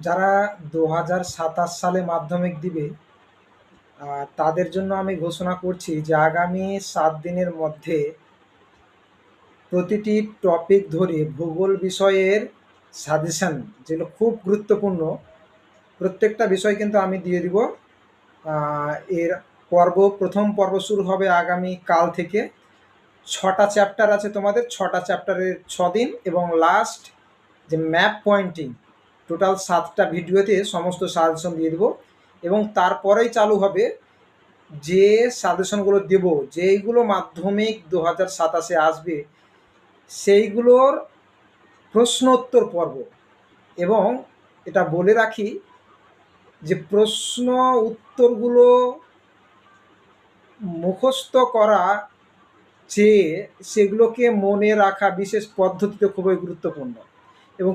যারা 2027 সালে মাধ্যমিক দিবে তাদের জন্য আমি ঘোষণা করছি যে আগামী 7 দিনের মধ্যে প্রতিটি টপিক ধরে ভূগোল বিষয়ের সাজেশান, যেগুলো খুব গুরুত্বপূর্ণ, প্রত্যেকটা বিষয় কিন্তু আমি দিয়ে দিব। এর প্রথম পর্ব শুরু হবে আগামী কাল থেকে। 6টা চ্যাপ্টার আছে তোমাদের, 6টা চ্যাপ্টারের 6 দিন, এবং লাস্ট যে ম্যাপ পয়েন্টিং, টোটাল 7টা ভিডিওতে সমস্ত সাজেশন দিয়ে দেবো। এবং তারপরেই চালু হবে যে সাজেশনগুলো দেব, যেইগুলো মাধ্যমিক 2027 আসবে সেইগুলোর প্রশ্ন উত্তর পর্ব। এবং এটা বলে রাখি যে প্রশ্ন উত্তরগুলো মুখস্থ করা চেয়ে সেগুলোকে মনে রাখা বিশেষ পদ্ধতিতে খুবই গুরুত্বপূর্ণ। এবং